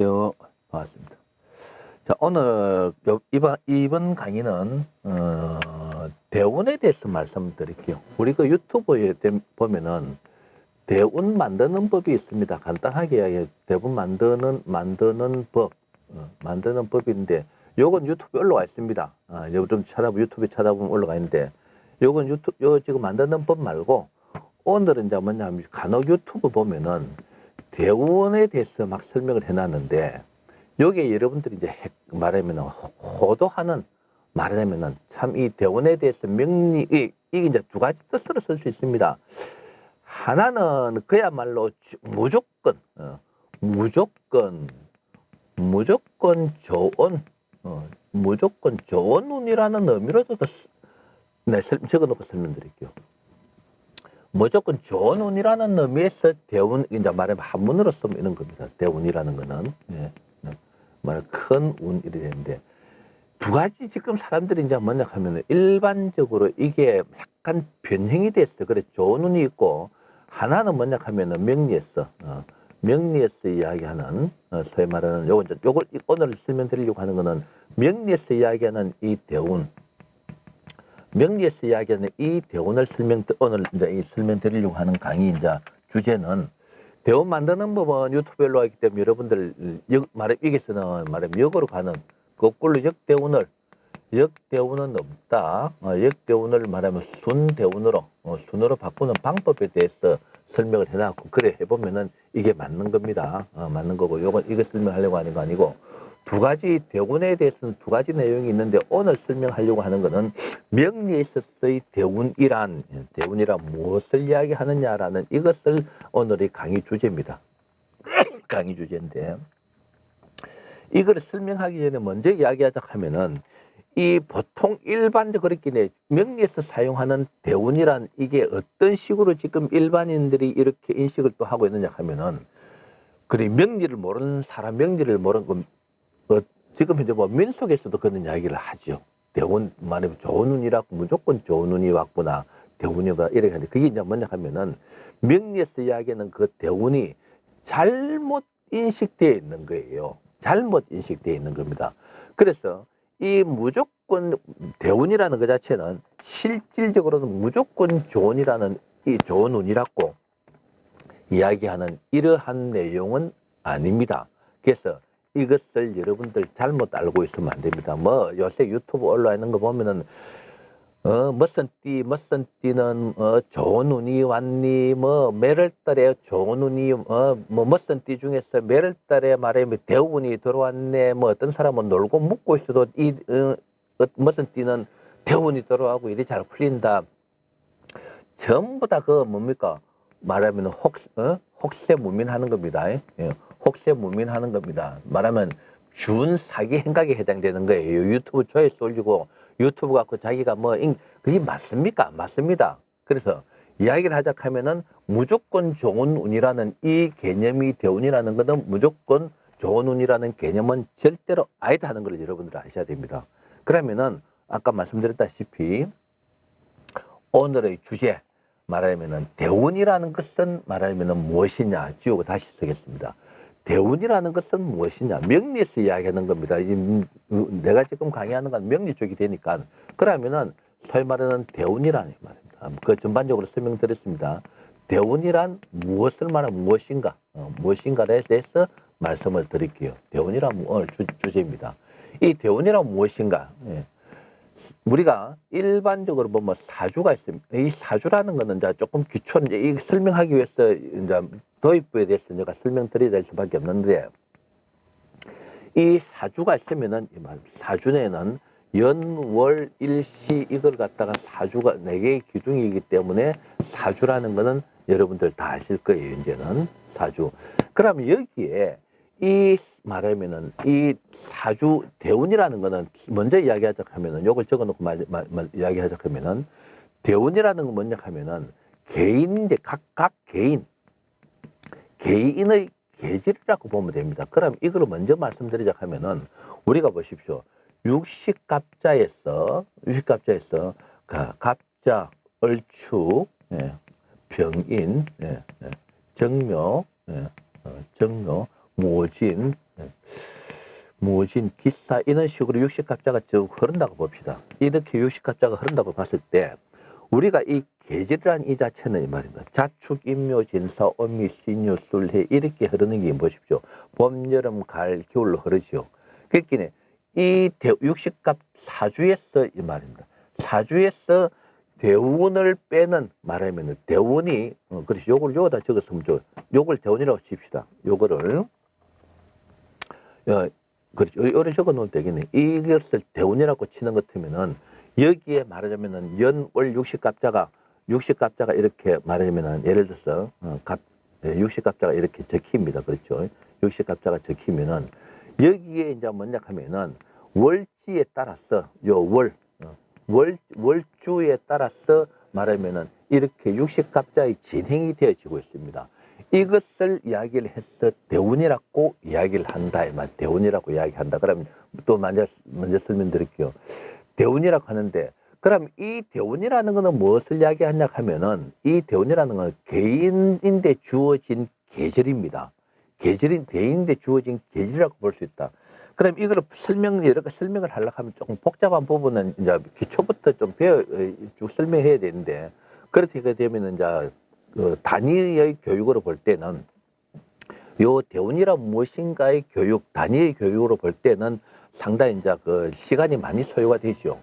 안녕하세요. 반갑습니다. 자, 오늘 이번 강의는 대운에 대해서 말씀드릴게요. 우리 그 유튜브에 보면은 대운 만드는 법이 있습니다. 간단하게 이야기해 대운 만드는 법, 만드는 법인데 요건 유튜브에 올라와 있습니다. 요거 좀 유튜브에 찾아보면 올라가 있는데 요건 요 지금 만드는 법 말고 오늘은 이제 뭐냐면 간혹 유튜브 보면은 대운에 대해서 막 설명을 해놨는데 여기에 여러분들이 이제 말하면 호도하는 말하자면은 참 이 대운에 대해서 이게 이제 두 가지 뜻으로 쓸 수 있습니다. 하나는 그야말로 무조건 좋은 운이라는 의미로도 적어놓고 설명드릴게요. 무조건 좋은 운이라는 의미에서 대운, 이제 말하면 한문으로 쓰면 이런 겁니다. 대운이라는 거는. 말하면 큰 운이 되는데, 두 가지 지금 사람들이 이제 뭐냐 하면은 일반적으로 이게 약간 변형이 됐어. 그래, 좋은 운이 있고, 하나는 뭐냐 하면은 명리에서 이야기하는, 소위 말하는, 요걸 오늘 설명드리려고 하는 거는 명리에서 이야기하는 이 대운. 명리에서 이야기하는 이 대운을 오늘 이제 설명드리려고 하는 강의 이제 주제는 대운 만드는 법은 유튜브에 올라왔기 때문에 여러분들 여기서는 말하면 역으로 가는 거꾸로 역대운은 없다. 역대운을 말하면 순으로 바꾸는 방법에 대해서 설명을 해놨고 그래 해보면은 이게 맞는 겁니다. 맞는 거고 이거 설명하려고 하는 거 아니고. 두 가지 대운에 대해서는 두 가지 내용이 있는데 오늘 설명하려고 하는 것은 명리에 있어서의 대운이란 무엇을 이야기하느냐라는 이것을 오늘의 강의 주제입니다. 강의 주제인데 이걸 설명하기 전에 먼저 이야기하자 하면은 이 보통 일반적으로 그렇게 명리에서 사용하는 대운이란 이게 어떤 식으로 지금 일반인들이 이렇게 인식을 또 하고 있느냐 하면은 그래 명리를 모르는 건 지금 현재 민속에서도 그런 이야기를 하죠. 대운 말하면 좋은 운이라고 무조건 좋은 운이 왔구나. 대운이 왔구나. 이렇게 하는데 그게 이제 뭐냐 하면은 명리에서 이야기하는 그 대운이 잘못 인식되어 있는 거예요. 잘못 인식되어 있는 겁니다. 그래서 이 무조건 대운이라는 그 자체는 실질적으로는 무조건 좋은이라는 이 좋은 운이라고 이야기하는 이러한 내용은 아닙니다. 그래서 이것을 여러분들 잘못 알고 있으면 안 됩니다. 요새 유튜브 올라와 있는 거 보면은 무슨 띠는 좋은 운이 왔니? 매월달에 좋은 운이 무슨 띠 중에서 매월달에 말하면 대운이 들어왔네. 어떤 사람은 놀고 묵고 있어도 무슨 띠는 대운이 들어가고 일이 잘 풀린다. 전부 다 뭡니까? 말하면 혹세무민하는 겁니다. 예. 혹세무민하는 겁니다. 말하면 준사기 행각에 해당되는 거예요. 유튜브 조회수 올리고 유튜브 갖고 자기가 그게 맞습니까? 맞습니다. 그래서 이야기를 하자 하면은 무조건 좋은 운이라는 이 개념이 대운이라는 것은 무조건 좋은 운이라는 개념은 절대로 아니다 하는 걸 여러분들 아셔야 됩니다. 그러면은 아까 말씀드렸다시피 오늘의 주제 말하면은 대운이라는 것은 말하면은 무엇이냐 지우고 다시 쓰겠습니다. 대운이라는 것은 무엇이냐 명리에서 이야기하는 겁니다. 내가 지금 강의하는 건 명리 쪽이 되니까 그러면은 소위 말하는 대운이라는 말입니다. 그 전반적으로 설명드렸습니다. 대운이란 무엇을 말하는 무엇인가에 대해서 말씀을 드릴게요. 대운이란 오늘 주제입니다. 이 대운이란 무엇인가? 예. 우리가 일반적으로 보면 사주가 있습니다. 이 사주라는 거는 이제 조금 이 설명하기 위해서 이제 도입부에 대해서 제가 설명드려야 될 수밖에 없는데 이 사주가 있으면은 사주에는 연, 월, 일, 시 이걸 갖다가 사주가 4개의 기둥이기 때문에 사주라는 거는 여러분들 다 아실 거예요. 이제는 사주. 그러면 여기에 이 말하면은 이 사주 대운이라는 거는 먼저 이야기하자 하면은 요걸 적어놓고 이야기하자 하면은 대운이라는 건 뭐냐 하면은 개인인데 각 개인의 계절이라고 보면 됩니다. 그럼 이걸 먼저 말씀드리자 하면은 우리가 보십시오. 육식갑자에서 갑자, 얼추, 병인, 정묘, 모진, 무진, 기사 이런 식으로 육식갑자가 쭉 흐른다고 봅시다. 이렇게 육식갑자가 흐른다고 봤을 때 우리가 이 계절이란 이 자체는 이 말입니다. 자축, 임묘, 진사, 오미, 신유, 술해 이렇게 흐르는 게 보십시오. 봄, 여름, 가을, 겨울로 흐르죠. 그렇기에 이 육식갑 사주에서 이 말입니다. 사주에서 대운을 빼는 말하면 대운이 그래서 요걸 요거다 적었으면 좋아요. 요걸 대운이라고 칩시다. 요거를 그렇죠. 요래 적어 놓으면 되겠네. 이것을 대운이라고 치는 것 같으면은 여기에 말하자면은 연월 육식갑자가 이렇게 말하자면은 예를 들어서 육식갑자가 이렇게 적힙니다. 그렇죠. 육식갑자가 적히면은 여기에 이제 뭐냐 하면은 월지에 따라서 월주에 따라서 말하면은 이렇게 육식갑자의 진행이 되어지고 있습니다. 이것을 이야기를 해서 대운이라고 이야기를 한다. 대운이라고 이야기한다. 그러면 또 먼저 설명드릴게요. 대운이라고 하는데 그럼 이 대운이라는 것은 무엇을 이야기하냐 하면은 이 대운이라는 건 개인인데 주어진 계절입니다. 개인인데 주어진 계절이라고 볼 수 있다. 그럼 이걸 여러 가지 설명을 하려고 하면 조금 복잡한 부분은 이제 기초부터 좀 쭉 설명해야 되는데 그렇게 되면 이제 단위의 교육으로 볼 때는 요 대운이란 무엇인가의 교육, 단위의 교육으로 볼 때는 상당히 이제 그 시간이 많이 소요가 되죠.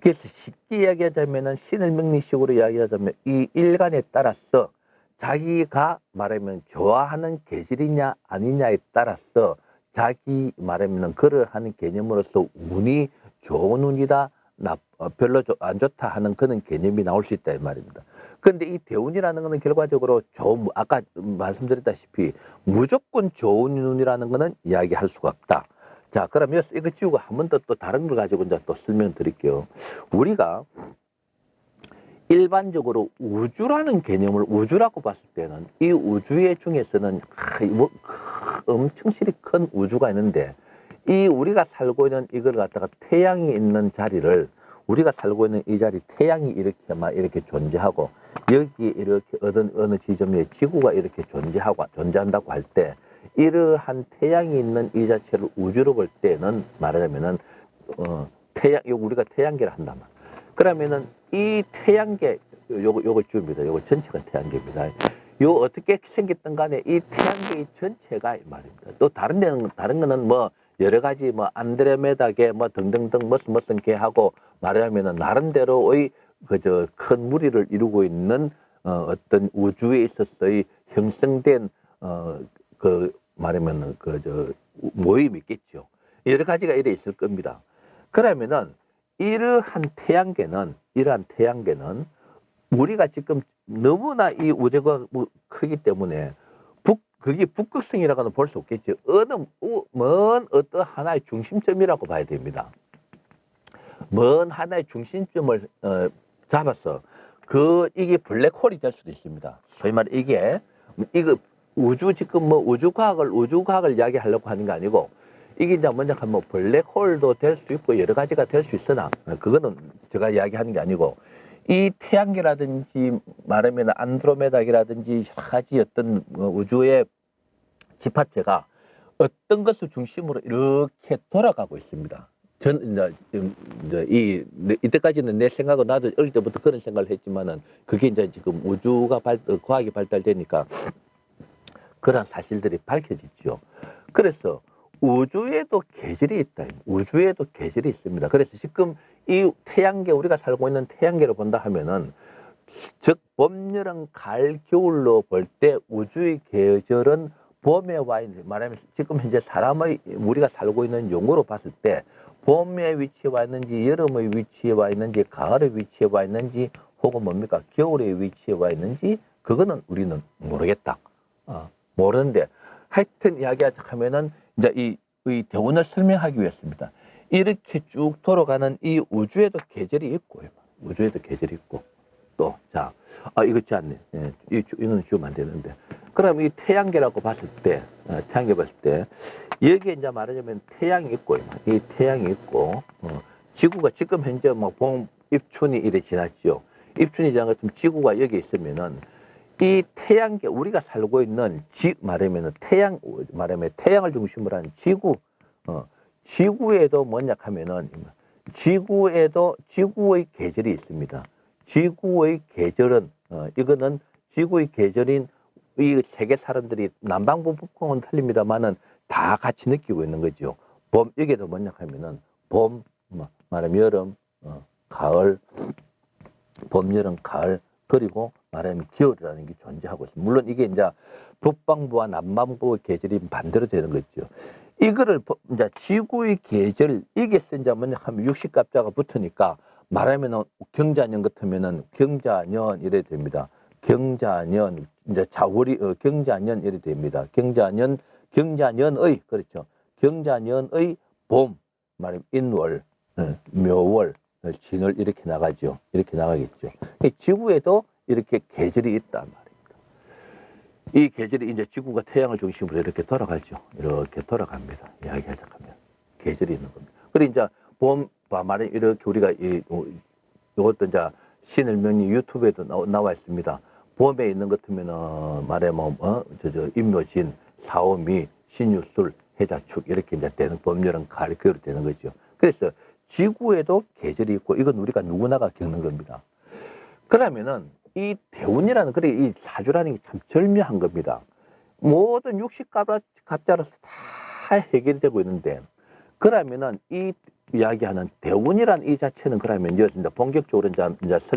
그래서 쉽게 이야기하자면은 신일명리식으로 이야기하자면 이 일간에 따라서 자기가 말하면 좋아하는 계절이냐 아니냐에 따라서 자기 말하면 그러하는 개념으로서 운이 좋은 운이다, 별로 안 좋다 하는 그런 개념이 나올 수 있다 이 말입니다. 그런데 이 대운이라는 것은 결과적으로 아까 말씀드렸다시피 무조건 좋은 운이라는 것은 이야기할 수가 없다. 자, 그럼 이거 지우고 한 번 더 또 다른 걸 가지고 이제 또 설명드릴게요. 우리가 일반적으로 우주라는 개념을 우주라고 봤을 때는 이 우주의 중에서는 엄청 실이 큰 우주가 있는데 이 우리가 살고 있는 이걸 갖다가 태양이 있는 자리를 우리가 살고 있는 이 자리 태양이 이렇게 존재하고 여기 이렇게 어느 지점에 지구가 이렇게 존재한다고 할 때 이러한 태양이 있는 이 자체를 우주로 볼 때는 말하자면은 우리가 태양계를 한단 말이야. 그러면은 이 태양계 요거 줍니다. 요거 전체가 태양계입니다. 요 어떻게 생겼든 간에 이 태양계의 전체가 이 말입니다. 또 다른 거는 뭐 여러 가지 뭐 안드로메다계 뭐 등등등 무슨 개하고 말하자면은 나름대로의 그저 큰 무리를 이루고 있는 어떤 우주에 있어서의 형성된 말하면은 모임이 있겠죠. 여러 가지가 이래 있을 겁니다. 그러면은 이러한 태양계는 우리가 지금 너무나 이 우주가 크기 때문에 그게 북극성이라고는 볼 수 없겠죠. 먼 어떤 하나의 중심점이라고 봐야 됩니다. 먼 하나의 중심점을 잡아서 이게 블랙홀이 될 수도 있습니다. 소위 말해 이거 지금 우주과학을 이야기하려고 하는 게 아니고 이게 이제 먼저 하면 블랙홀도 될 수 있고 여러 가지가 될 수 있으나 그거는 제가 이야기하는 게 아니고 이 태양계라든지 말하면 안드로메다계라든지 여러 가지 어떤 우주의 집합체가 어떤 것을 중심으로 이렇게 돌아가고 있습니다. 이때까지는 내 생각은 나도 어릴 때부터 그런 생각을 했지만은 그게 이제 지금 과학이 발달되니까 그런 사실들이 밝혀지죠. 그래서 우주에도 계절이 있다. 우주에도 계절이 있습니다. 그래서 지금 이 태양계, 우리가 살고 있는 태양계를 본다 하면은, 즉, 봄, 여름, 가을, 겨울로 볼 때 우주의 계절은 봄에 와 있는, 말하면 지금 현재 우리가 살고 있는 용어로 봤을 때, 봄에 위치해 와 있는지, 여름의 위치해 와 있는지, 가을의 위치해 와 있는지, 혹은 뭡니까? 겨울에 위치해 와 있는지, 그거는 우리는 모르겠다. 모르는데, 하여튼 이야기하자면은, 이제 이 대운을 설명하기 위해서입니다. 이렇게 쭉 돌아가는 이 우주에도 계절이 있고, 또, 이거 않네. 예, 이거는 지우면 안 되는데. 그럼 이 태양계라고 봤을 때, 여기에 이제 말하자면 태양이 있고, 지구가 지금 현재 입춘이 이래 지났죠. 입춘이 지난 것처럼 지구가 여기 있으면은, 이 태양계, 우리가 살고 있는 태양을 중심으로 한 지구에도 뭐냐 하면은 지구의 계절이 있습니다. 지구의 계절은 이거는 지구의 계절인 이 세계 사람들이 남반구 북방은 틀립니다만은 다 같이 느끼고 있는 거죠. 봄 여기도 뭐냐 하면은 봄 말하면 여름, 가을, 봄, 여름, 가을 그리고 말하면 겨울이라는 게 존재하고 있습니다. 물론 이게 이제 북반부와 남반부의 계절이 반대로 되는 거죠. 이거를 이제 지구의 계절 이게 이제 뭐냐 하면 60갑자가 붙으니까 말하면은 경자년 같으면은 경자년 이래 됩니다. 경자년 이제 자월이 경자년 이래 됩니다. 경자년의 그렇죠. 경자년의 봄 말하면 인월, 묘월, 진월 이렇게 나가죠. 이렇게 나가겠죠. 지구에도 이렇게 계절이 있단 말입니다. 이 계절이 이제 지구가 태양을 중심으로 이렇게 돌아가죠. 이렇게 돌아갑니다. 이야기하자면 계절이 있는 겁니다. 그리고 이제 봄, 말은 이렇게 우리가 이것도 이제 신을 명리 유튜브에도 나와 있습니다. 봄에 있는 것 같으면은 말하면 임묘진, 사오미, 신유술, 해자축 이렇게 이제 되는 봄, 여름, 가을, 겨울이 되는 거죠. 그래서 지구에도 계절이 있고 이건 우리가 누구나가 겪는 겁니다. 그러면은 이 대운이라는 그래 이 사주라는 게 참 절묘한 겁니다. 모든 60갑자로서 다 해결이 되고 있는데 그러면은 이 이야기하는 대운이라는 이 자체는 그러면 이제 본격적으로 이제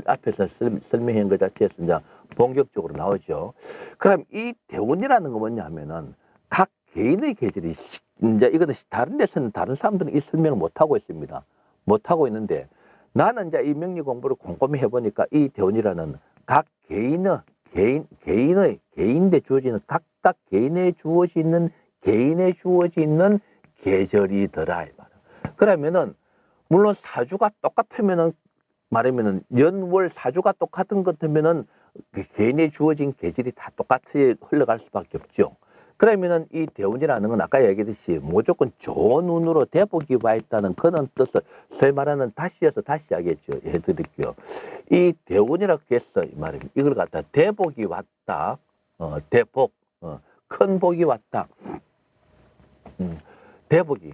앞에서 설명한 것 자체에서 이제 본격적으로 나오죠. 그럼 이 대운이라는 거 뭐냐면은 각 개인의 계절이 이제 이거는 다른 데서는 다른 사람들은 이 설명을 못 하고 있습니다. 못 하고 있는데 나는 이제 이 명리 공부를 곰곰이 해보니까 이 대운이라는 각 개인의 개인에 주어지는 각각 개인에 주어지는 계절이더라 이 말. 그러면은 물론 사주가 똑같으면은 말하면은 연월 사주가 똑같은 것 같으면은 그 개인에 주어진 계절이 다 똑같이 흘러갈 수밖에 없죠. 그러면은 이 대운이라는 건 아까 얘기했듯이 무조건 좋은 운으로 대복이 와 있다는 그런 뜻을 소위 말하는 다시 이야기했죠. 해드릴게요. 이 대운이라고 해서 이 말입니다. 이걸 갖다 대복이 왔다. 대복, 큰 복이 왔다. 대복이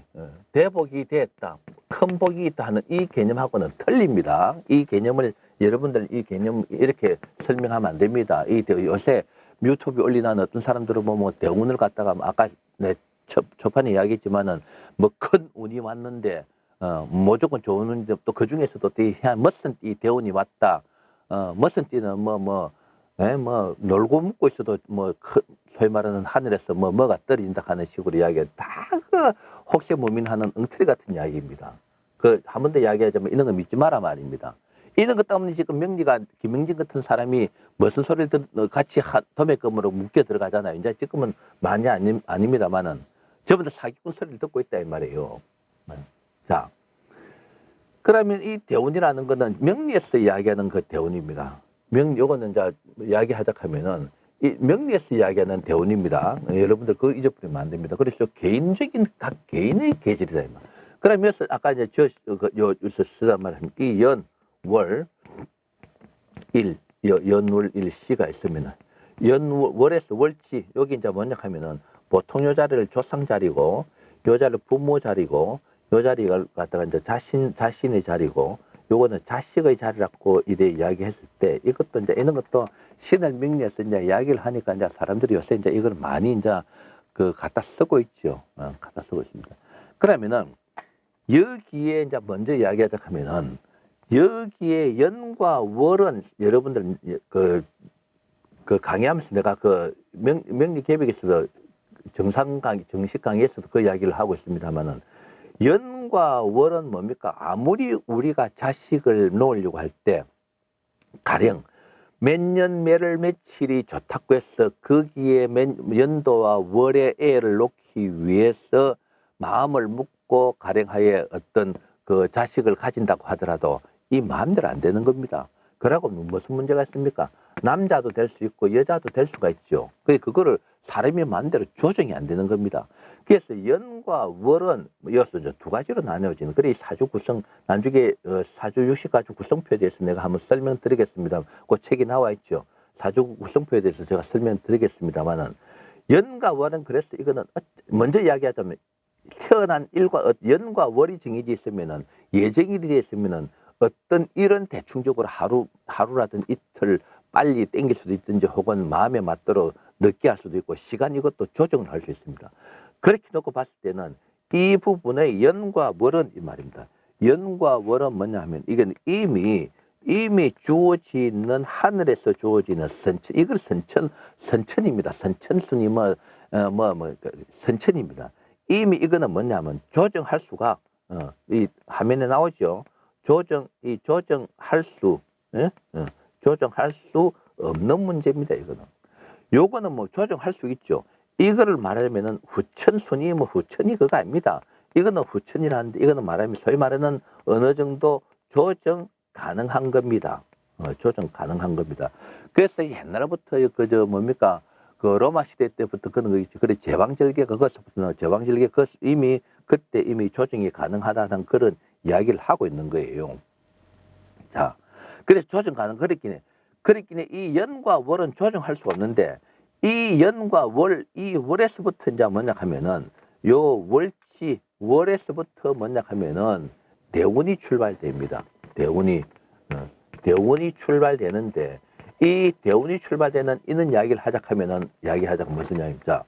됐다. 큰 복이 있다 하는 이 개념하고는 틀립니다. 이 개념을 여러분들 이 개념 이렇게 설명하면 안 됩니다. 요새 유튜브에 올리는 어떤 사람들은 뭐 대운을 갖다가 아까 내 초판에 이야기했지만은 뭐 큰 운이 왔는데 무조건 좋은 운인데 또 그 중에서도 멋선 띠 대운이 왔다. 멋선 띠는 뭐 놀고 묵고 있어도 소위 말하는 하늘에서 뭐가 떨어진다 하는 식으로 이야기해 다그 혹시 무민하는 엉터리 같은 이야기입니다. 그 한 번 더 이야기하자면 이런 거 믿지 마라 말입니다. 이런 것 때문에 지금 김명진 같은 사람이 무슨 소리를 같이 도매금으로 묶여 들어가잖아요. 이제 지금은 많이 아닙니다만은 저분들 사기꾼 소리를 듣고 있다 이 말이에요. 자, 그러면 이 대운이라는 거는 명리에서 이야기하는 그 대운입니다. 요거는 이제 이야기하자 하면은 이 명리에서 이야기하는 대운입니다. 여러분들 그거 잊어버리면 안 됩니다. 그래서 개인적인 각 개인의 계절이다 이 말. 그러면 아까 이제 여기서 쓰단 말은 이 연월 일시가 있으면 월에서 월지 여기 이제 뭐냐 하면은 보통 요 자리를 조상 자리고 요 자리를 부모 자리고 요 자리가 갖다가 이제 자신의 자리고 요거는 자식의 자리라고 이래 이야기했을 때 이것도 이제 이런 것도 신을 명리해서 이제 이야기를 하니까 이제 사람들이 요새 이제 이걸 많이 이제 갖다 쓰고 있죠. 갖다 쓰고 있습니다. 그러면은 여기에 이제 먼저 이야기하자 하면은 여기에 연과 월은 여러분들 그 강의하면서 내가 명리 개백에서도 정식 강의에서도 그 이야기를 하고 있습니다만은 연과 월은 뭡니까? 아무리 우리가 자식을 놓으려고 할 때 가령 몇 년 몇월 며칠이 좋다고 해서 거기에 연도와 월의 애를 놓기 위해서 마음을 먹고 가령하에 어떤 그 자식을 가진다고 하더라도 이 마음대로 안 되는 겁니다. 그러고 무슨 문제가 있습니까? 남자도 될 수 있고 여자도 될 수가 있죠. 그거를 사람이 마음대로 조정이 안 되는 겁니다. 그래서 연과 월은 이어서 이제 두 가지로 나뉘어지는. 그래 사주 구성 나중에 사주 60가지 구성표에 대해서 내가 한번 설명드리겠습니다. 그 책이 나와 있죠. 사주 구성표에 대해서 제가 설명드리겠습니다만은 연과 월은 그래서 이거는 먼저 이야기하자면 태어난 일과 연과 월이 정해져 있으면은 예정일이 되어 있으면은 어떤 일은 대충적으로 하루라든 이틀 빨리 땡길 수도 있든지 혹은 마음에 맞도록 늦게 할 수도 있고 시간 이것도 조정을 할 수 있습니다. 그렇게 놓고 봤을 때는 이 부분의 연과 월은 이 말입니다. 연과 월은 뭐냐 하면 이건 이미 주어지는 하늘에서 주어지는 선천, 이걸 선천입니다. 선천순이 선천입니다. 이미 이거는 뭐냐면 조정할 수가 이 화면에 나오죠. 조정할 수, 예? 조정할 수 없는 문제입니다. 이거는. 요거는 뭐 조정할 수 있죠. 이거를 말하면은 후천순이 후천이 그거 아닙니다. 이거는 후천이라는데 이거는 말하면 소위 말하는 어느 정도 조정 가능한 겁니다. 조정 가능한 겁니다. 그래서 옛날부터 뭡니까? 그 로마 시대 때부터 그런 거 있죠. 그래 제왕절개 그것부터 제왕절개 그때 이미 조정이 가능하다는 그런 이야기를 하고 있는 거예요. 자, 그래서 조정 가능 그랬긴 해. 이 연과 월은 조정할 수가 없는데 이 연과 월, 이 월에서부터 이제 뭐냐 하면은 요 월에서부터 뭐냐 하면은 대운이 출발됩니다. 대운이 출발되는데 이 대운이 출발되는 이런 이야기를 이야기하자면 무슨 이야기입니까?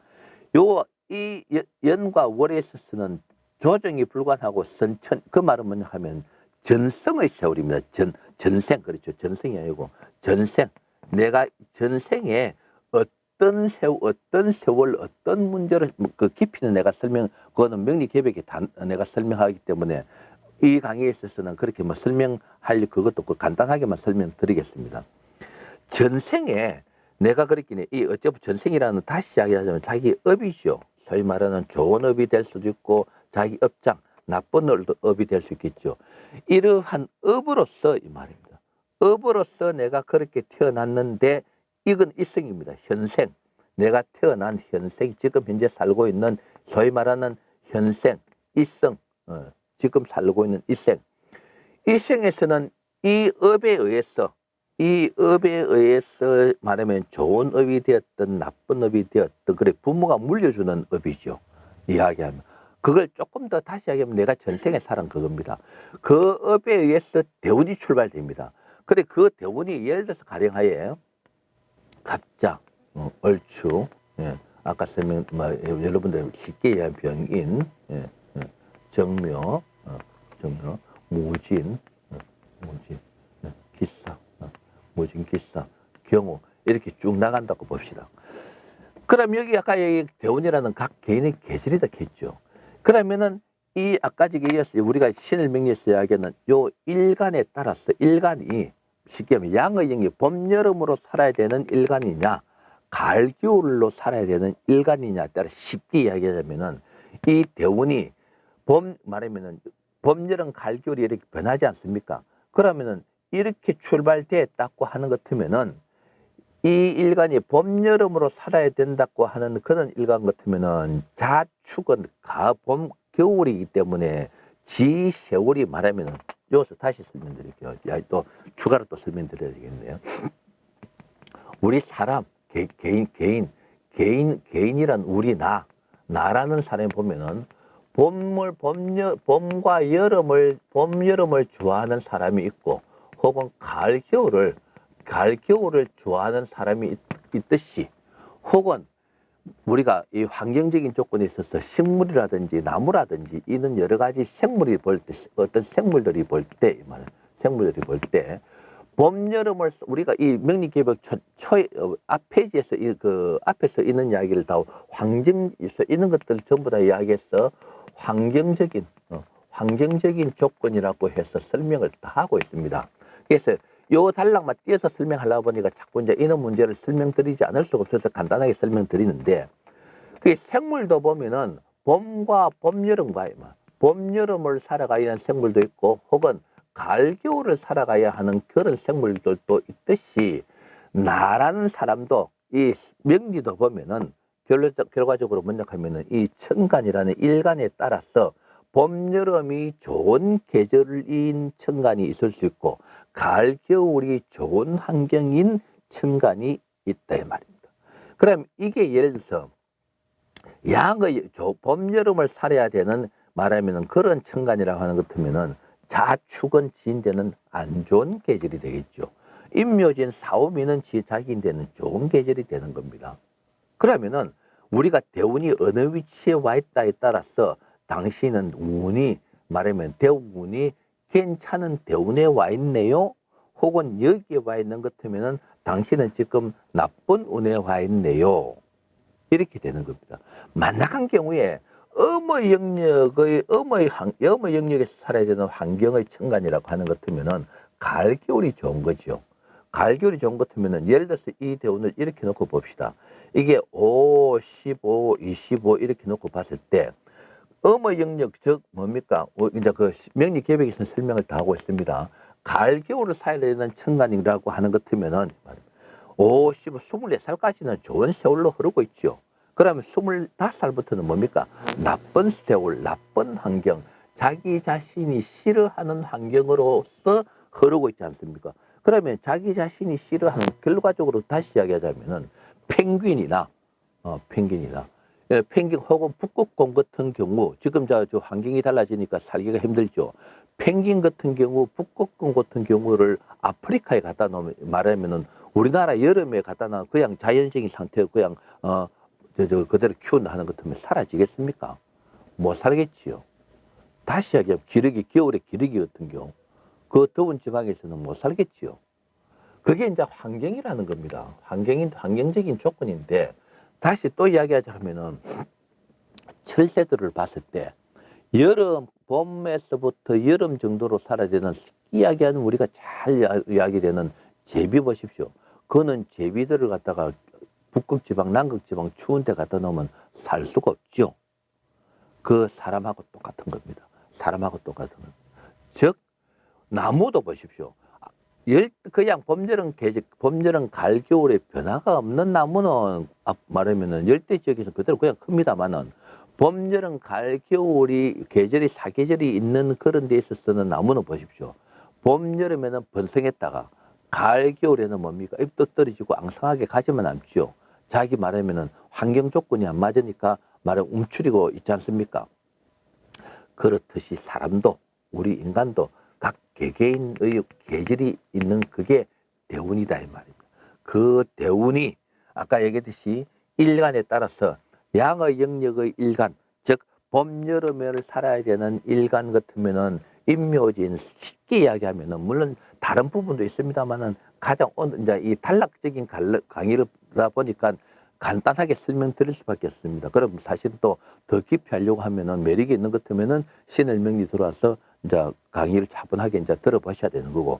이 연과 월에 있어서는 조정이 불가능하고 선천, 그 말은 뭐냐 하면 전성의 세월입니다. 전생, 그렇죠. 전생이 아니고 전생. 내가 전생에 어떤 세월, 어떤 문제를, 그 깊이는 내가 그거는 명리개벽에 내가 설명하기 때문에 이 강의에 있어서는 그렇게 설명할 그것도 없고 간단하게만 설명드리겠습니다. 전생에 내가 그랬긴 해. 어차피 전생이라는 다시 이야기하자면 자기 업이죠. 소위 말하는 좋은 업이 될 수도 있고 자기 업장, 나쁜 업이 될 수 있겠죠. 이러한 업으로서 이 말입니다. 업으로서 내가 그렇게 태어났는데 이건 일생입니다. 현생. 내가 태어난 현생, 지금 현재 살고 있는 소위 말하는 현생, 일생, 지금 살고 있는 일생. 일생에서는 이 업에 의해서 말하면 좋은 업이 되었든 나쁜 업이 되었든 그래 부모가 물려주는 업이죠. 이야기하면. 그걸 조금 더 다시 이야기하면 내가 전생에 살은 그겁니다. 그 업에 의해서 대운이 출발됩니다. 그래 그 대운이 예를 들어서 가령하에 갑자, 얼추, 예, 아까 여러분들 쉽게 이해한 병인, 예, 정묘, 무진, 기사, 무진 기사, 경우 이렇게 쭉 나간다고 봅시다. 그럼 여기 아까 대운이라는 각 개인의 계절이다 했죠. 그러면은 이 아까 이어서 우리가 신을 명리에서 이야기하는 요 일간에 따라서 일간이 쉽게 하면 양의 영이 봄, 여름으로 살아야 되는 일간이냐 가을, 겨울로 살아야 되는 일간이냐에 따라 쉽게 이야기하자면은 이 대운이 말하면은 봄, 여름, 가을, 겨울이 이렇게 변하지 않습니까? 그러면은 이렇게 출발됐다고 하는 것 같으면은 이 일간이 봄, 여름으로 살아야 된다고 하는 그런 일간 같으면은 자축은 봄, 겨울이기 때문에 지 세월이 말하면은 여기서 다시 설명드릴게요. 또 추가로 또 설명드려야 되겠네요. 우리 사람 개인이란 나라는 사람이 보면은 봄과 여름을 좋아하는 사람이 있고 혹은 가을 겨울을 좋아하는 사람이 있듯이 혹은 우리가 이 환경적인 조건에 있어서 식물이라든지 나무라든지 이런 여러 가지 생물이 어떤 생물들이 볼 때 봄, 여름을 우리가 이 명리개벽 앞에서 앞에서 있는 이야기를 다 환경에서 있는 것들 전부 다 이야기해서 환경적인 조건이라고 해서 설명을 다 하고 있습니다. 그래서 요 단락만 띄어서 설명하려고 보니까 자꾸 이제 이런 문제를 설명드리지 않을 수가 없어서 간단하게 설명드리는데, 그 생물도 보면은 봄, 여름을 살아가야 하는 생물도 있고, 혹은 가을, 겨울을 살아가야 하는 그런 생물들도 있듯이, 나라는 사람도 이 명리도 보면은 결과적으로 먼저 하면은 이 천간이라는 일간에 따라서 봄, 여름이 좋은 계절인 천간이 있을 수 있고, 가을, 겨울이 좋은 환경인 천간이 있다 이 말입니다. 그럼 이게 예를 들어서 양의 봄, 여름을 살아야 되는 말하면은 그런 천간이라고 하는 것 같으면은 자축은 지인되는 안 좋은 계절이 되겠죠. 임묘진 사오미는 자기인데는 좋은 계절이 되는 겁니다. 그러면은 우리가 대운이 어느 위치에 와 있다에 따라서 당신은 운이 말하면 대운이 괜찮은 대운에 와 있네요. 혹은 여기에 와 있는 것 같으면은 당신은 지금 나쁜 운에 와 있네요. 이렇게 되는 겁니다. 만약한 경우에 어머 영역에서 살아야 되는 환경의 천간이라고 하는 것 같으면은 가을 겨울이 좋은 거죠. 가을 겨울이 좋은 것 같으면은 예를 들어서 이 대운을 이렇게 놓고 봅시다. 이게 5, 15, 25 이렇게 놓고 봤을 때 어머 영역 즉 뭡니까? 이제 그 명리 계획에서 설명을 다 하고 있습니다. 가을 겨울을 살아야 되는 천간이라고 하는 것 같으면은 50, 24살까지는 좋은 세월로 흐르고 있죠. 그러면 25살부터는 뭡니까? 나쁜 세월, 나쁜 환경, 자기 자신이 싫어하는 환경으로서 흐르고 있지 않습니까? 그러면 자기 자신이 싫어하는 결과적으로 다시 이야기하자면은 펭귄이나 예, 펭귄 혹은 북극곰 같은 경우 지금 저 환경이 달라지니까 살기가 힘들죠. 펭귄 같은 경우, 북극곰 같은 경우를 아프리카에 갖다 놓으면 말하면은 우리나라 여름에 갖다 놔 그냥 자연적인 상태로 그냥 그대로 키운다 하는 것 같으면 사라지겠습니까? 못 살겠지요. 다시 이야기하면 겨울에 기러기 같은 경우 그 더운 지방에서는 못 살겠지요. 그게 이제 환경이라는 겁니다. 환경적인 조건인데 다시 또 이야기하자면은 철새들을 봤을 때 봄에서부터 여름 정도로 살아야 되는 이야기하는 우리가 잘 이야기되는 제비 보십시오. 그거는 제비들을 갖다가 북극지방, 남극지방 추운 데 갖다 놓으면 살 수가 없죠. 그 사람하고 똑같은 겁니다. 사람하고 똑같은 겁니다. 즉, 나무도 보십시오. 그냥 봄여름, 가을, 겨울에 변화가 없는 나무는 말하면은 열대 지역에서 그대로 그냥 큽니다만은 봄, 여름, 가을, 겨울이 계절이 사계절이 있는 그런 데 있어서는 나무는 보십시오. 봄, 여름에는 번성했다가 가을, 겨울에는 뭡니까? 잎도 떨어지고 앙상하게 가지만 않죠. 자기 말하면은 환경 조건이 안 맞으니까 말하면 움츠리고 있지 않습니까? 그렇듯이 사람도 우리 인간도 각 개개인의 계절이 있는 그게 대운이다 이 말입니다. 그 대운이 아까 얘기했듯이 일간에 따라서 양의 영역의 일간, 즉 봄, 여름을 살아야 되는 일간 같으면은 임묘진 쉽게 이야기하면은 물론 다른 부분도 있습니다만은 가장 이제 이 단락적인 강의를다 보니까 간단하게 설명드릴 수밖에 없습니다. 그럼 사실 또 더 깊이 하려고 하면은 매력이 있는 것 같으면은 신을명리 들어와서 이제 강의를 차분하게 이제 들어보셔야 되는 거고.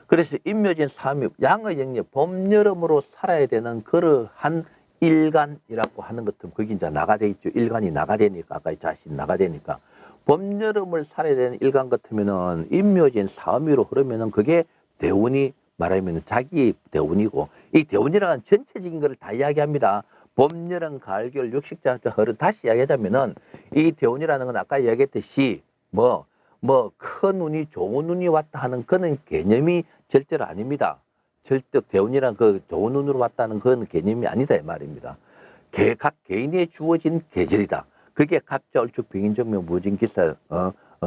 그래서 임묘진 삼입 양의 영역 봄, 여름으로 살아야 되는 그러한 일간이라고 하는 것은 거기 이제 나가돼 있죠. 일간이 나가되니까 아까 자신 나가되니까 봄, 여름을 살아야 되는 일간 같으면은 임묘진 사미로 흐르면은 그게 대운이 말하면 자기 대운이고 이 대운이라는 전체적인 것을 다 이야기합니다. 봄, 여름, 가을, 겨울, 육식자, 다시 이야기하자면은 이 대운이라는 건 아까 이야기했듯이 큰 운이 좋은 운이 왔다 하는 그런 개념이 절대로 아닙니다. 절대 대운이란 그 좋은 운으로 왔다는 그런 개념이 아니다 이 말입니다. 각 개인에 주어진 계절이다. 그게 갑자, 얼축, 병인정명, 무진기사,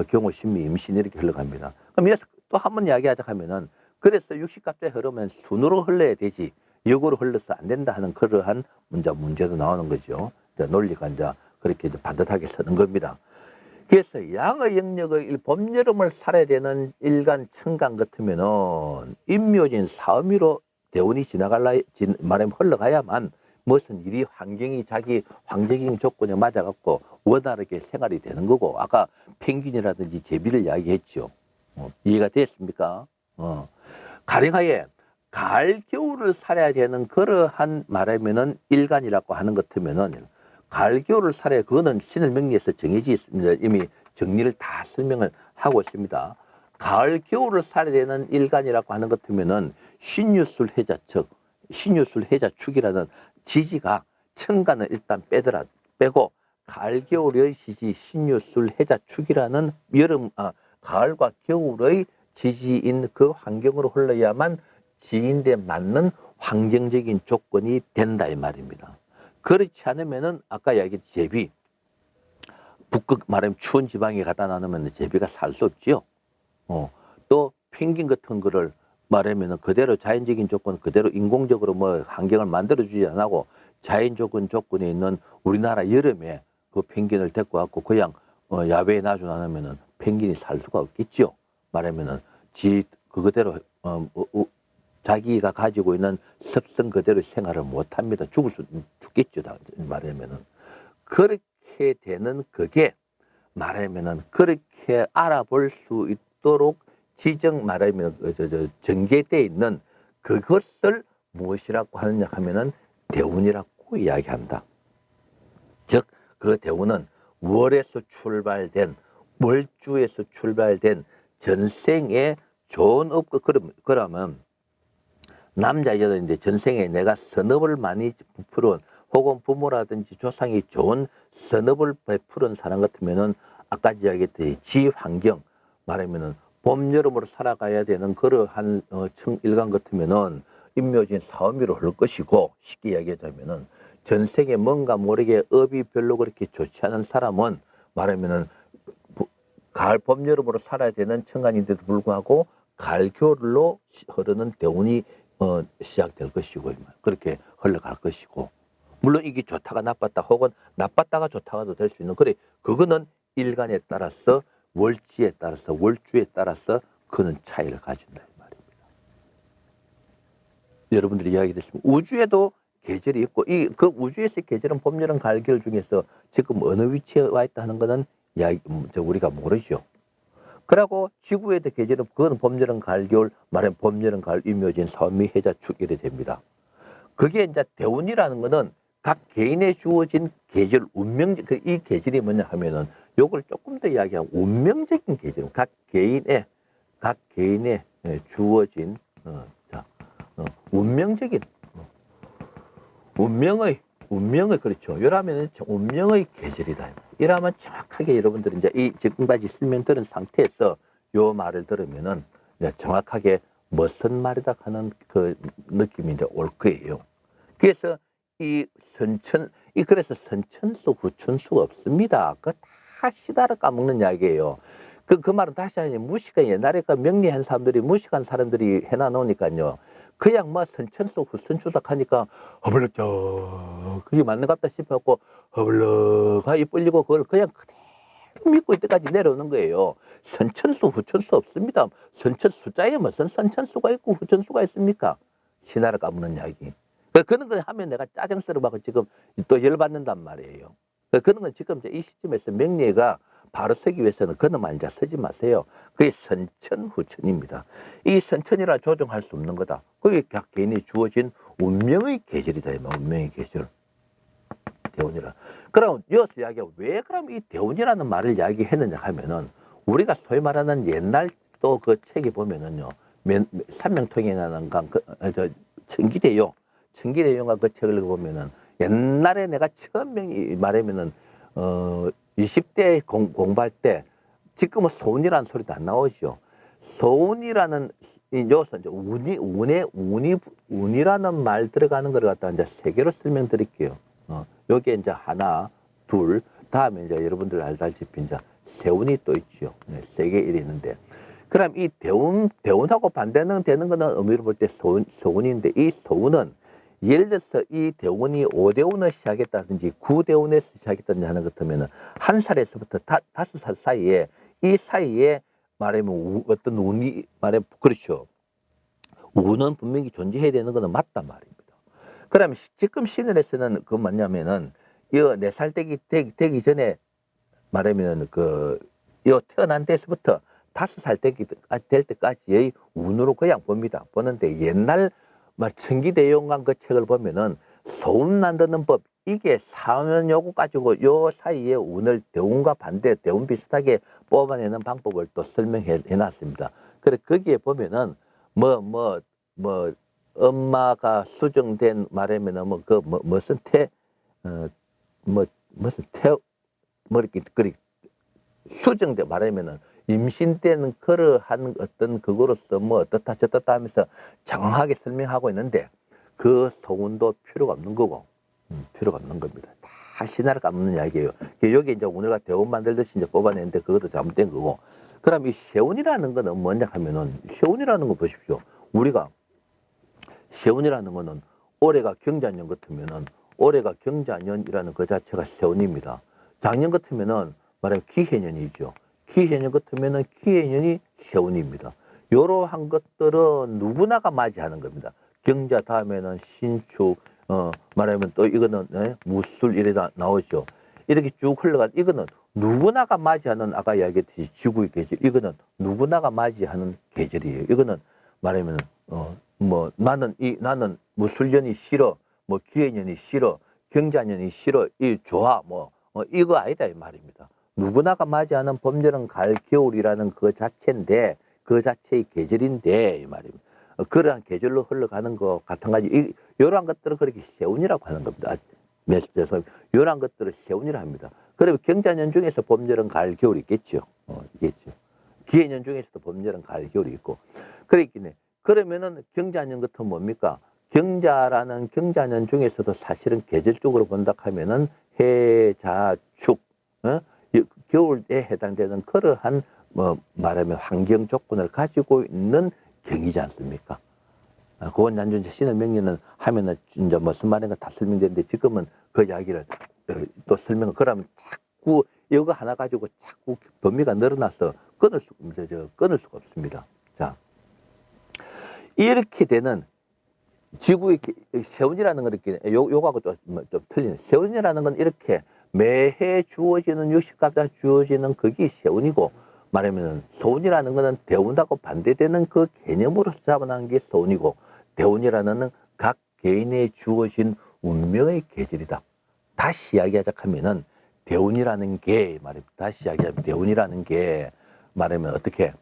경호, 신미, 임신 이렇게 흘러갑니다. 그럼 여기서 또 한 번 이야기하자 하면은 그래서 육식갑자에 흐르면 순으로 흘러야 되지 역으로 흘러서 안 된다 하는 그러한 문제도 나오는 거죠. 논리가 이제 그렇게 반듯하게 서는 겁니다. 그래서 양의 영역의 봄, 여름을 살아야 되는 일간, 천간 같으면은 임묘진 사음위로 대운이 말하면 흘러가야만 무슨 일이 자기 환경적인 조건에 맞아갖고 원활하게 생활이 되는 거고 아까 펭귄이라든지 제비를 이야기했죠. 이해가 됐습니까? 가령하에 가을, 겨울을 살아야 되는 그러한 말하면은 일간이라고 하는 것 같으면은 가을, 겨울을 살아야 그거는 신을 명리에서 정해져 있습니다. 이미 정리를 다 설명을 하고 있습니다. 가을, 겨울을 살아야 되는 일간이라고 하는 것 같으면은 신유술 해자측, 신유술 해자축이라는 지지가 천간을 일단 빼고 가을, 겨울의 지지 신유술 해자축이라는 가을과 겨울의 지지인 그 환경으로 흘러야만 지인데 맞는 환경적인 조건이 된다 이 말입니다. 그렇지 않으면은 아까 이야기했듯이 제비, 북극 말하면 추운 지방에 갖다 놔놓으면 제비가 살 수 없지요. 또 펭귄 같은 거를 말하면은 그대로 자연적인 조건 그대로 인공적으로 뭐 환경을 만들어주지 않고 자연 조건에 있는 우리나라 여름에 그 펭귄을 데리고 갖고 그냥 야외에 놔줘놓으면은 펭귄이 살 수가 없겠지요. 말하면은 그대로 자기가 가지고 있는 습성 그대로 생활을 못합니다. 죽겠죠. 말하면은 그렇게 되는 그게 말하면은 그렇게 알아볼 수 있도록 말하면 전개되어 있는 그것을 무엇이라고 하느냐 하면은 대운이라고 이야기한다. 즉 그 대운은 월주에서 출발된 전생에 좋은 업고 그러면 남자 여자 이제 전생에 내가 선업을 많이 베풀은 혹은 부모라든지 조상이 좋은 선업을 베푸는 사람 같으면은 아까 이야기했듯이 지 환경 말하면은 봄 여름으로 살아가야 되는 그러한 일간 같으면은 임묘진 사오미로 흐를 것이고 쉽게 이야기하자면은 전생에 뭔가 모르게 업이 별로 그렇게 좋지 않은 사람은 말하면은 가을 봄 여름으로 살아야 되는 청간인데도 불구하고 가을 겨울로 흐르는 대운이 시작될 것이고 그렇게 흘러갈 것이고 물론 이게 좋다가 나빴다 혹은 나빴다가 좋다가도 될 수 있는 그래 그거는 일간에 따라서 월주에 따라서 그는 차이를 가진다 이 말입니다. 여러분들이 이야기 드시면 우주에도 계절이 있고 그 우주에서의 계절은 봄, 여름, 가을, 겨울 중에서 지금 어느 위치에 와 있다 하는 거는 우리가 모르죠. 그러고 지구에도 계절은 그건 봄, 여름, 가을, 겨울 말하면 봄, 여름, 가을, 임묘진, 사오미, 해자, 축 이래 됩니다. 그게 이제 대운이라는 거는 각 개인에 주어진 계절 이 계절이 뭐냐 하면은 요걸 조금 더 이야기하면 운명적인 계절 각 개인에 주어진 운명적인 운명의 그렇죠. 이라면 운명의 계절이다. 이라면 정확하게 여러분들이 이제 이 지금까지 설명 들은 상태에서 요 말을 들으면은 이제 정확하게 무슨 말이다 하는 그 느낌이 이제 올 거예요. 그래서 그래서 선천수, 후천수가 없습니다. 그거 다 시다를 까먹는 이야기예요. 그 말은 다시 하니 무식한 옛날에 그 명리한 사람들이 무식한 사람들이 해놔 놓으니까요. 그냥 뭐 선천수, 후천수다 하니까 허벌럭 그게 맞는 것 같다 싶었고 허벌럭하게 뿔리고 그걸 그냥 그대로 믿고 이때까지 내려오는 거예요. 선천수, 후천수 없습니다. 숫자에 무슨 선천수가 있고 후천수가 있습니까? 신화를 까먹는 이야기. 그런 걸 하면 내가 짜증스러워하고 지금 또 열받는단 말이에요. 그런 건 지금 이 시점에서 명리가 바로 서기 위해서는 그런 말 이제 쓰지 마세요. 그게 선천후천입니다. 이 선천이라 조정할 수 없는 거다. 그게 각 개인이 주어진 운명의 계절이다. 운명의 계절. 대운이라. 그럼 이어서 이야기하고 왜 그럼 이 대운이라는 말을 이야기했느냐 하면은 우리가 소위 말하는 옛날 또 그 책에 보면은요. 삼명통이라는 청기대용과 그 책을 보면은 옛날에 내가 처음 말하면은 20대 공부할 때 지금은 소운이라는 소리도 안 나오죠. 소운이라는 여기서 이제 운이라는 말 들어가는 걸 갖다 이제 세 개로 설명드릴게요. 여기에 이제 하나, 둘, 다음에 이제 여러분들 알다시피 이제 세운이 또 있죠. 네, 세 개 일이 있는데. 그럼 이 대운하고 반대는 되는 거는 의미로 볼 때 소운인데 이 소운은 예를 들어서 이 대운이 5대운을 시작했다든지 9대운에서 시작했다든지 하는 것 같으면 한 살에서부터 5살 사이에 이 사이에 말하면 어떤 운이 그렇죠. 운은 분명히 존재해야 되는 것은 맞단 말입니다. 그러면 지금 시늘에서는 그 뭐냐면은 이 4살 되기 전에 말하면 태어난 데서부터 5살 될 때까지의 운으로 그냥 봅니다. 보는데 옛날 청기대용관 그 책을 보면은 소운 만드는 법 이게 4년 요구 가지고 요 사이에 운을 대운과 반대 대운 비슷하게 뽑아내는 방법을 또 설명해 놨습니다. 그래 거기에 보면은 엄마가 수정된 말하면은 무슨 이렇게 수정돼 말하면은 임신 때는 그러한 어떤 그거로서 어떻다 저떻다 하면서 장황하게 설명하고 있는데 그 소운도 필요가 없는 거고 필요가 없는 겁니다. 다 신화를 까먹는 이야기예요. 여기 이제 우리가 대원 만들듯이 이제 뽑아내는데 그것도 잘못된 거고. 그럼 이 세운이라는 거는 뭐냐 하면은, 세운이라는 거 보십시오. 우리가 세운이라는 거는 올해가 경자년 같으면은 올해가 경자년이라는 그 자체가 세운입니다. 작년 같으면은 말하면 기해년이죠. 기해년 같으면은 기해년이 세운입니다. 이러한 것들은 누구나가 맞이하는 겁니다. 경자 다음에는 신축, 말하면 또 이거는 무술 이래 나오죠. 이렇게 쭉 흘러간 이거는 누구나가 맞이하는 아까 이야기했듯이 지구의 계절 이거는 누구나가 맞이하는 계절이에요. 이거는 말하면 뭐 나는 무술년이 싫어, 뭐 기해년이 싫어, 경자년이 싫어, 이 좋아, 뭐 이거 아니다 이 말입니다. 누구나가 맞이하는 봄, 여름, 가을, 겨울이라는 그 자체인데 그 자체의 계절인데 이 말입니다. 그러한 계절로 흘러가는 것 같은 가지 이러한 것들을 그렇게 세운이라고 하는 겁니다. 그래서 이러한 것들을 세운이라 합니다. 그러면 경자년 중에서 봄, 여름, 가을, 겨울이 있겠죠. 있겠죠. 기해년 중에서도 봄, 여름, 가을, 겨울이 있고 그랬겠네. 그러면은 경자년 같은 뭡니까? 경자년 중에서도 사실은 계절적으로 본다 하면은 해, 자, 축, 겨울에 해당되는 그러한 말하면 환경 조건을 가지고 있는 경이지 않습니까? 그건 난주 신의 명리는 하면은 이제 무슨 말인가 다 설명되는데 지금은 그 이야기를 또 설명을 그러면 자꾸 이거 하나 가지고 자꾸 범위가 늘어나서 끊을 수가 없습니다. 자, 이렇게 되는 지구의 세운이라는 건 이렇게 요거하고 좀 틀리네. 세운이라는 건 이렇게 매해 주어지는 육식값다 주어지는 그게 세운이고 말하면 소운이라는 거는 대운하고 반대되는 그 개념으로 잡아놓은 게 소운이고 대운이라는 각 개인에 주어진 운명의 계절이다. 다시 이야기하자 하면은 대운이라는 게 말입니다. 다시 이야기하면 대운이라는 게 말하면 어떻게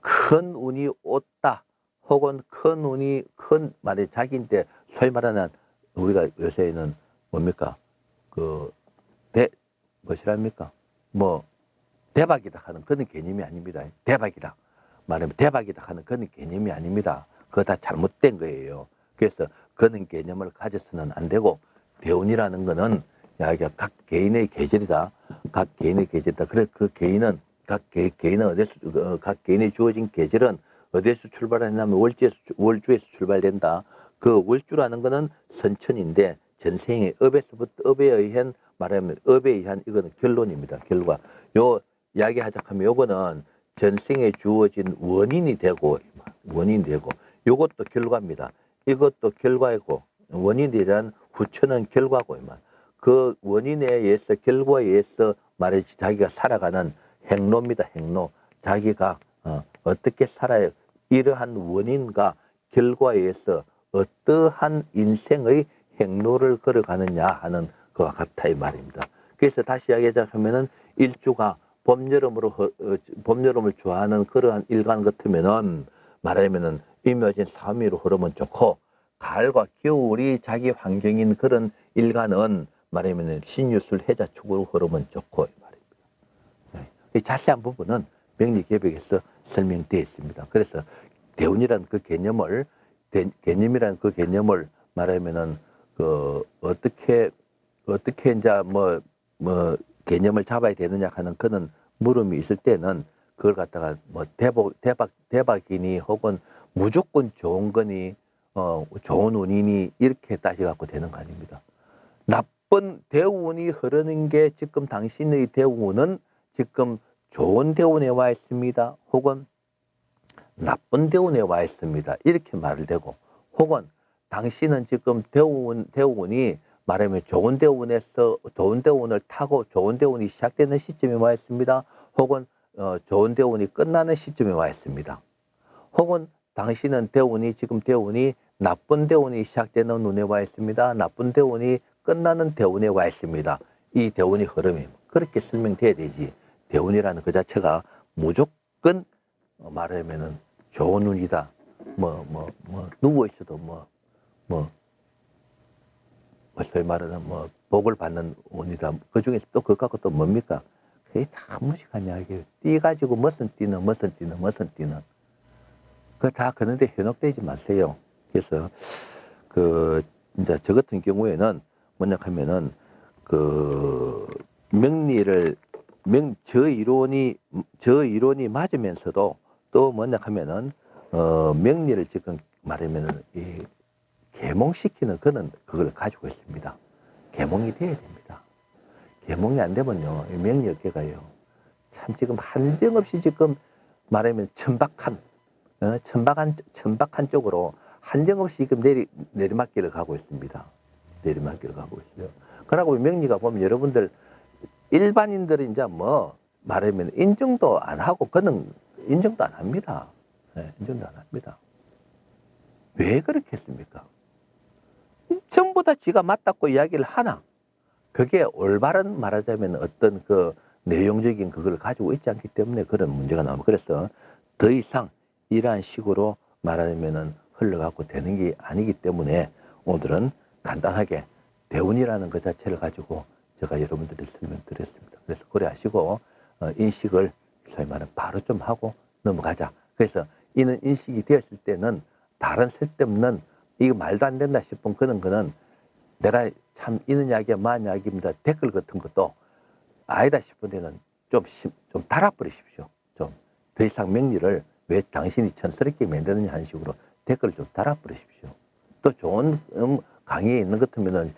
큰 운이 왔다 혹은 큰 말이 자기인데 소위 말하는 우리가 요새는 뭡니까 뭐시랍니까 대박이다 하는 그런 개념이 아닙니다. 대박이다 말하면 대박이다 하는 그런 개념이 아닙니다. 그거 다 잘못된 거예요. 그래서 그런 개념을 가져서는 안 되고 대운이라는 거는 각 개인의 계절이다. 각 개인의 계절이다. 그래서 그 개인은 각 개인의 주어진 계절은 어디에서 출발하냐면 월주에서 출발된다. 그 월주라는 거는 선천인데 전생의 업에 의한 말하면 업에 의한 이거는 결론입니다. 결과. 요 이야기하자 하면 요거는 전생에 주어진 원인이 되고 요것도 결과입니다. 이것도 결과이고 원인에 대한 후천은 결과고 그 원인에 의해서 결과에 의해서 말하지 자기가 살아가는 행로입니다. 행로. 자기가 어떻게 살아야 이러한 원인과 결과에 의해서 어떠한 인생의 행로를 걸어가느냐 하는 것과 같아 이 말입니다. 그래서 다시 이야기하자면은 일주가 봄, 여름을 좋아하는 그러한 일간 같으면은 말하면은 임묘진 사미로 흐르면 좋고 가을과 겨울이 자기 환경인 그런 일간은 말하면은 신유술 해자축으로 흐르면 좋고 이 말입니다. 이 자세한 부분은 명리개벽에서 설명되어 있습니다. 그래서 대운이라는 그 개념이라는 그 개념을 말하면은 어떻게 이제 개념을 잡아야 되느냐 하는 그런 물음이 있을 때는 그걸 갖다가 대박이니 혹은 무조건 좋은 거니 좋은 운이니 이렇게 따져갖고 되는 거 아닙니다. 나쁜 대운이 흐르는 게 지금 당신의 대운은 지금 좋은 대운에 와 있습니다. 혹은 나쁜 대운에 와 있습니다. 이렇게 말을 되고 혹은 당신은 지금 대운이 말하면 좋은 대운을 타고 좋은 대운이 시작되는 시점에 와 있습니다. 혹은 좋은 대운이 끝나는 시점에 와 있습니다. 혹은 당신은 지금 대운이 나쁜 대운이 시작되는 운에 와 있습니다. 나쁜 대운이 끝나는 대운에 와 있습니다. 이 대운이 흐름이 그렇게 설명돼야 되지. 대운이라는 그 자체가 무조건 말하면은 좋은 운이다. 누워 있어도 소위 말하는 복을 받는 운이다. 그 중에서 또 그거 갖고 또 뭡니까? 그게 다 무식한 이야기예요. 띠 가지고 무슨 띠는. 그거 다 그런데 현혹되지 마세요. 그래서 이제 저 같은 경우에는 뭐냐 하면은 그 명리를 저 이론이 맞으면서도 또 뭐냐 하면은 명리를 지금 말하면은 이 계몽시키는 그걸 가지고 있습니다. 계몽이 돼야 됩니다. 계몽이 안 되면요, 이 명리업계가요, 참 지금 한정없이 지금 말하면 천박한 쪽으로 한정없이 지금 내리막길을 가고 있습니다. 내리막길을 가고 있어요. 그러고 명리가 보면 여러분들 일반인들은 이제 뭐 말하면 인정도 안 하고 그는 인정도 안 합니다. 네, 인정도 안 합니다. 왜 그렇게 했습니까? 전부 다 지가 맞다고 이야기를 하나? 그게 올바른 말하자면 어떤 그 내용적인 그걸 가지고 있지 않기 때문에 그런 문제가 나옵니다. 그래서 더 이상 이러한 식으로 말하자면은 흘러가고 되는 게 아니기 때문에 오늘은 간단하게 대운이라는 것 자체를 가지고 제가 여러분들이 설명드렸습니다. 그래서 그래 하시고 인식을 소위 말하면 바로 좀 하고 넘어가자. 그래서 이는 인식이 되었을 때는 다른 쓸데없는 이거 말도 안 된다 싶은 그런 거는 내가 참 이는 이야기야 만 이야기입니다. 댓글 같은 것도 아니다 싶은 데는 좀 달아버리십시오. 좀 더 이상 명리를 왜 당신이 촌스럽게 만드느냐 하는 식으로 댓글을 좀 달아버리십시오. 또 좋은 강의에 있는 것 같으면은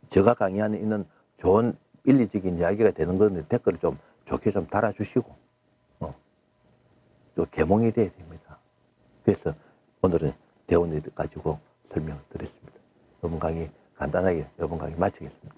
제가 강의하는 있는 좋은 일리적인 이야기가 되는 건데 댓글을 좀 좋게 좀 달아주시고 또 계몽이 돼야 됩니다. 그래서 오늘은 대원을 가지고 설명을 드렸습니다. 이번 강의 간단하게 이번 강의 마치겠습니다.